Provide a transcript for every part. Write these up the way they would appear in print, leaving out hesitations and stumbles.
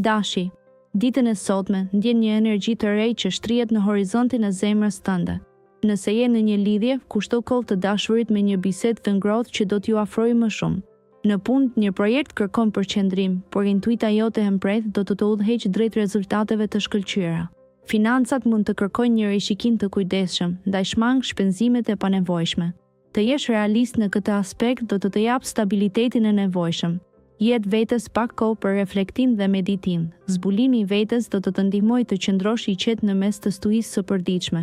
Dashi, ditën e sotme ndjen një energji të re që shtrihet në horizontin e zemrës tënde. Nëse je në një lidhje, kushto kohë të dashurit me një bisedë të ngrohtë që do t'ju afrojë më shumë. Në punë, një projekt kërkon përqendrim, por intuita jote e mbretët do të udhëheqë drejt rezultateve të shkëlqyera. Financat mund të kërkojnë një rishikim të kujdesshëm, ndaj shmang shpenzimet e panevojshme. Të jesh realist në këtë aspekt do të jap stabilitetin e nevojshëm. Jep vetes pak kohë për reflektim dhe meditim. Zbulimi i vetes do të ndihmojë të qëndrosh i qetë në mes të stuhisë së përditshme.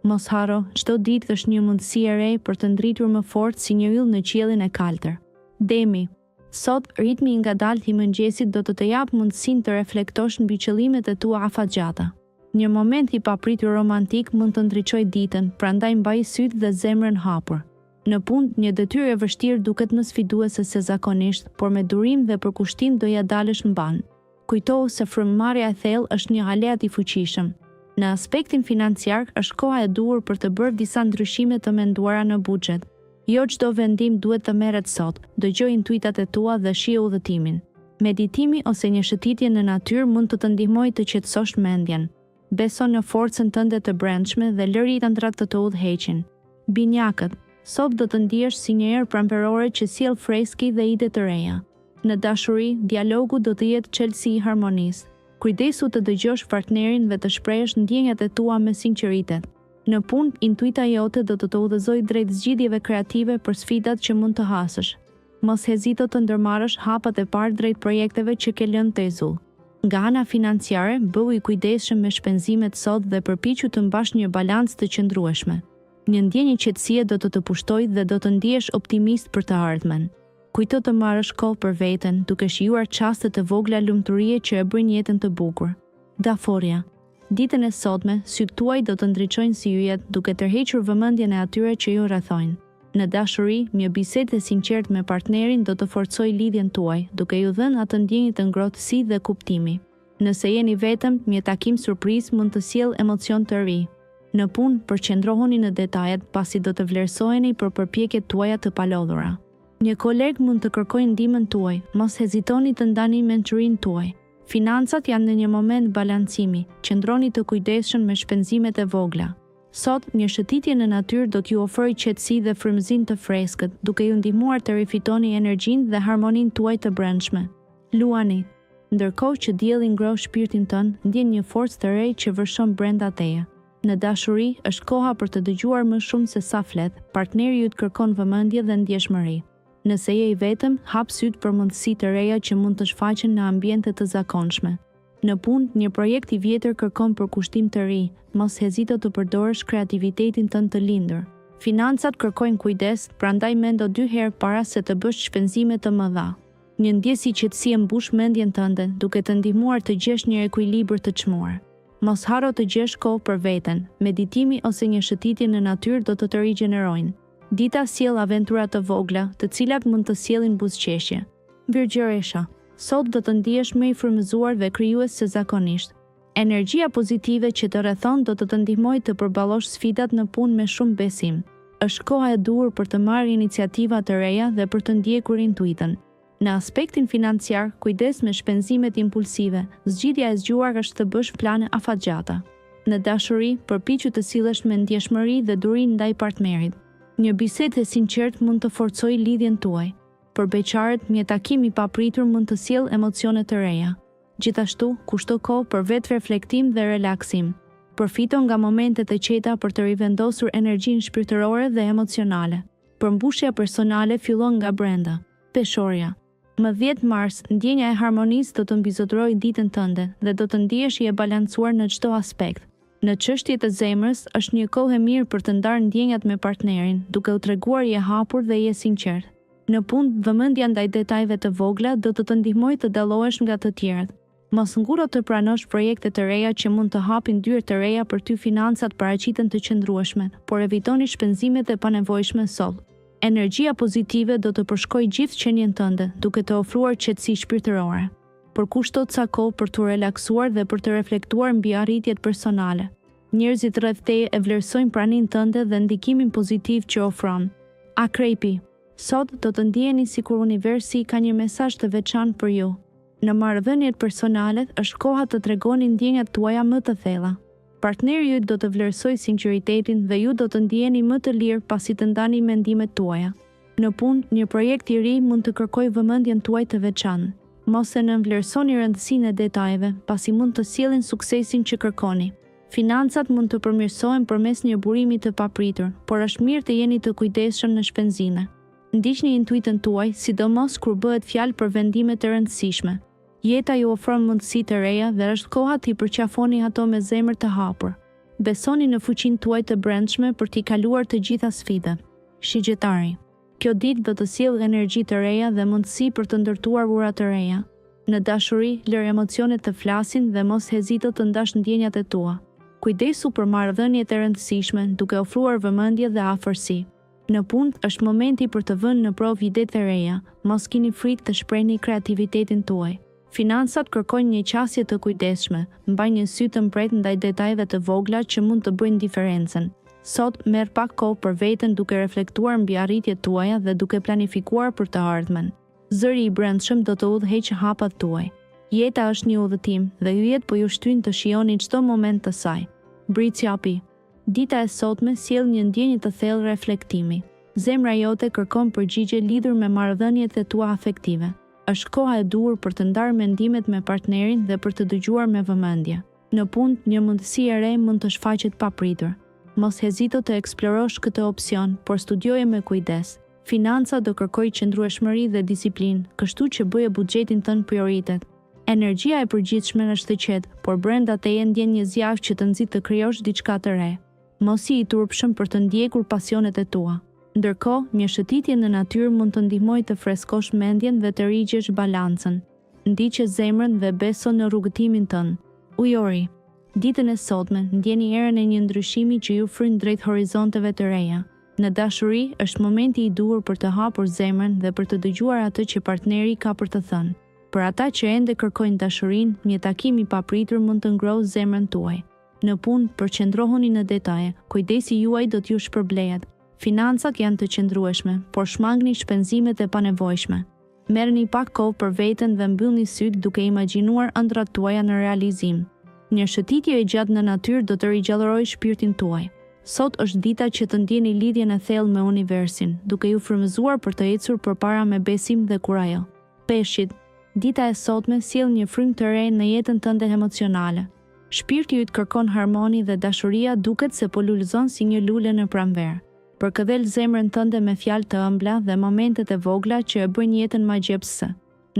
Mos haro, çdo ditë është një mundësi e re për të ndritur më fort si një yll në qiellin e kaltër. Demi, sot ritmi i ngadaltë i mëngjesit do të jap mundësinë të reflektosh mbi qëllimet e tua afatgjata. Një moment i papritur romantik mund të ndriçojë ditën, prandaj mbaj sytë dhe zemrën hapur. Në punë, një detyrë e vështirë duket më sfiduese se zakonisht, por me durim dhe përkushtim do ja dalësh mban. Kujtohu se frymëmarrja e thellë është një aleat i fuqishëm. Në aspektin financiar, është koha e duhur për të bërë disa ndryshime të menduara në buxhet. Jo çdo vendim duhet të merret sot. Dëgjoj intuitat e tua dhe shijo udhëtimin. Meditimi ose një shëtitje në natyrë mund të ndihmojë të qetësosh mendjen. Beso në forcën tënde të brendshme dhe lër ëndrat të udhëheqin. Binjakët, sot do të ndihesh si një erë pranverore që sjell freski dhe ide të reja. Në dashuri, dialogu do të jetë çelësi i harmonisë. Kujdesu të dëgjosh partnerin dhe të shprehësh ndjenjat e tua me sinqeritet. Në punë, intuita jote do të udhëzojë drejt zgjidhjeve kreative për sfidat që mund të hasësh. Mos hezito të ndërmarrësh hapat e parë drejt projekteve që ke lënë të izull. Nga ana financiare, bëu i kujdesshëm me shpenzimet sot dhe përpiqu të mbash një balancë të qëndrueshme. Një ndjenjë qetësie do të pushtojë dhe do të ndihesh optimist për të ardhmen. Kujto të marrësh kohë për veten, duke shijuar çaste të vogla lumturie që e bëjnë jetën të bukur. Daforia. Ditën e sotme, sytë tuaj do të ndriçojnë si yjet, duke tërhequr vëmendjen e atyre që ju rrethojnë. Në dashuri, një bisedë e sinqertë me partnerin do të forcojë lidhjen tuaj, duke ju dhënë atë ndjenjë të ngrohtësi dhe kuptimi. Nëse jeni vetëm, një takim surprizë mund të sjellë emocion të ri. Në punë, përqendrohuni në detajet, pasi do të vlerësoheni për përpjekjet tuaja të palodhura. Një koleg mund të kërkojë ndihmën tuaj, mos hezitoni të ndani mençurinë tuaj. Financat janë në një moment balancimi, qëndroni të kujdesshëm me shpenzimet e vogla. Sot, një shëtitje në natyrë do t'ju ofrojë qetësi dhe frymëzim të freskët, duke ju ndihmuar të rifitoni energjinë dhe harmoninë tuaj të brendshme. Luani. Ndërkohë që dielli ngroh shpirtin tënd, ndjen një forcë të re që vërshon brenda teje. Në dashuri, është koha për të dëgjuar më shumë se sa flet, partneri ju të kërkon vëmendje dhe ndjeshmëri. Nëse je i vetëm, hap sytë për mundësi të reja që mund të shfaqen në ambiente të zakonshme. Në punë, një projekt i vjetër kërkon përkushtim të ri, mos hezito të përdorësh kreativitetin tënd të lindur. Financat kërkojnë kujdes, prandaj mendo 2 herë para se të bësh shpenzime të mëdha. Një ndjesë i qetësie mbush mendjen tënde, duke të ndihmuar të gjesh një ekuilibër të çmuar. Mos haro të gjesh kohë për veten. Meditimi ose një shëtitje në natyrë do të rigjenerojnë. Dita sjell aventura të vogla, të cilat mund të sjellin buzëqeshje. Virgjëresha, sot do të ndihesh më i frymëzuar dhe krijues se zakonisht. Energjia pozitive që të rrethon do të ndihmojë të përballosh sfidat në punë me shumë besim. Është koha e duhur për të marrë iniciativa të reja dhe për të ndjekur intuitën. Në aspektin financiar, kujdes me shpenzimet impulsive. Zgjidhja e zgjuar është të bësh plane afatgjata. Në dashuri, përpiqu të sillesh me ndjeshmëri dhe duri ndaj partnerit. Një bisedë e sinqertë mund të forcojë lidhjen tuaj. Për beqarët, një takim i papritur mund të sjellë emocione të reja. Gjithashtu, kushto kohë për vetë-reflektim dhe relaksim. Përfito nga momentet e qeta për të rivendosur energjinë shpirtërore dhe emocionale. Përmbushja personale fillon nga brenda. Peshorja. Më 10 mars, ndjenja e harmonisë do të mbizotrojë ditën tënde dhe do të ndihesh i balancuar në çdo aspekt. Në çështjet e zemrës, është një kohë e mirë për të ndarë ndjenjat me partnerin, duke u treguar je hapur dhe je sinqert. Në punë, vëmendja ndaj detajeve të vogla do të ndihmojë të dallohesh nga të tjerat. Mos nguro të pranosh projekte të reja që mund të hapin dyrë të reja për ty. Financat paraqiten të qëndrueshme, por evitoni shpenzimet e panevojshme sot. Energjia pozitive do të përshkojë gjithë qenien tënde, duke të ofruar qetësi shpirtërore. Përkushto ca kohë për të relaksuar dhe për të reflektuar mbi arritjet personale. Njerëzit rreth teje e vlerësojnë praninë tënde dhe ndikimin pozitiv që ofron. Akrepi. Sot do të ndjeni sikur universi ka një mesazh të veçantë për ju. Në marrëdhëniet personale është koha të tregoni ndjenjat tuaja më të thella. Partneri juaj do të vlerësojë sinqeritetin dhe ju do të ndjeheni më të lirë pasi të ndani mendimet tuaja. Në punë, një projekt i ri mund të kërkojë vëmendjen tuaj të veçantë. Mos e nënvlerësoni rëndësinë e detajeve, pasi mund të sjellin suksesin që kërkoni. Financat mund të përmirësohen përmes një burimi të papritur, por është mirë të jeni të kujdesshëm në shpenzime. Ndiqni intuitën tuaj, sidomos kur bëhet fjalë për vendime të rëndësishme. Jeta ju ofron mundësi të reja dhe është koha t'i përqafoni ato me zemër të hapur. Besoni në fuqinë tuaj të brendshme për t'i kaluar të gjitha sfidat. Shigjetari. Kjo ditë do të sjellë energji të reja dhe mundësi për të ndërtuar ura të reja. Në dashuri, lër emocionet të flasin dhe mos hezito të ndash ndjenjat e tua. Kujdesu për marrëdhëniet e rëndësishme, duke ofruar vëmendje dhe afërsi. Në punë është momenti për të vënë në provë idetë të reja, mos keni frikë të shprehni kreativitetin tuaj. Finansat kërkojnë një qasje të kujdesshme, mbajini një sy të mbretët ndaj detajeve të vogla që mund të bëjnë diferencën. Sot merr pak kohë për veten duke reflektuar mbi arritjet tuaja dhe duke planifikuar për të ardhmen. Zëri i brendshëm do të udhëheqë hapat tuaj. Jeta është një udhëtim dhe yjet po ju shtyn të shihoni çdo moment të saj. Britsjapi. Dita e sotme sjell një ndjenjë të thellë reflektimi. Zemra jote kërkon përgjigje lidhur me marrëdhëniet e tua afektive. Është koha e duhur për të ndarë mendimet me partnerin dhe për të dëgjuar me vëmendje. Në punë, një mundësi e re mund të shfaqet papritur. Mos hezito të eksplorosh këtë opsion, por studioje me kujdes. Financa do kërkojë qëndrueshmëri dhe disiplinë, kështu që bëje buxhetin tënd prioritet. Energjia e përgjithshme është e qetë, por brenda teje ndjen një zjarr që të nxit të krijosh diçka të re. Mos i turpshëm për të ndjekur pasionet e tua. Ndërkohë, një shëtitje në natyrë mund të ndihmojë të freskosh mendjen dhe të rigjesh balancën. Ndiqe zemrën dhe beso në rrugëtimin tënd. Ujori. Ditën e sotme, ndjeni erën e një ndryshimi që ju fryn drejt horizonteve të reja. Në dashuri, është momenti i duhur për të hapur zemrën dhe për të dëgjuar atë që partneri ka për të thënë. Për ata që ende kërkojnë dashurinë, një takim i papritur mund të ngrohë zemrën tuaj. Në punë, përqendrohuni në detaje, kujdesi juaj do t'ju shpërblehet. Financat janë të qëndrueshme, por shmangni shpenzimet e panevojshme. Merrni pak kohë për veten dhe mbyllni syt duke imagjinuar ëndrat tuaja në realizim. Një shëtitje e gjatë në natyrë do të rigjallërojë shpirtin tuaj. Sot është dita që të ndjeni lidhjen e thellë me universin, duke ju frymëzuar për të ecur përpara me besim dhe kurajo. Peshqit. Dita e sotme sjell një frymë të re në jetën tënde emocionale. Shpirti yt kërkon harmoni dhe dashuria duket se po lulëzon si një lule në pranverë. Përkëdhel zemrën tënde me fjalë të ëmbla dhe momentet e vogla që e bëjnë jetën magjepsëse.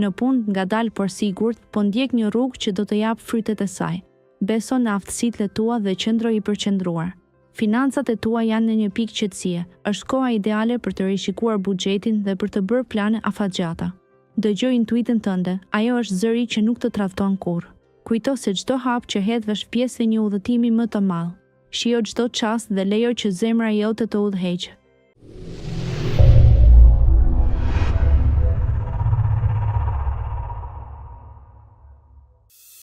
Në punë, ngadalë por sigurt, po ndjek një rrugë që do të japë frytet e saj. Beso në aftësitë e tua dhe qëndro i përqendruar. Financat e tua janë në një pikë qetësie. Është koha ideale për të rishikuar buxhetin dhe për të bërë plane afatgjata. Dëgjoj intuitën tënde, ajo është zëri që nuk të tradhton kurrë. Kujto se çdo hap që hedh është pjesë e një udhëtimi më të madh. Shijo çdo çast dhe lejo që zemra jote të udhëheqë.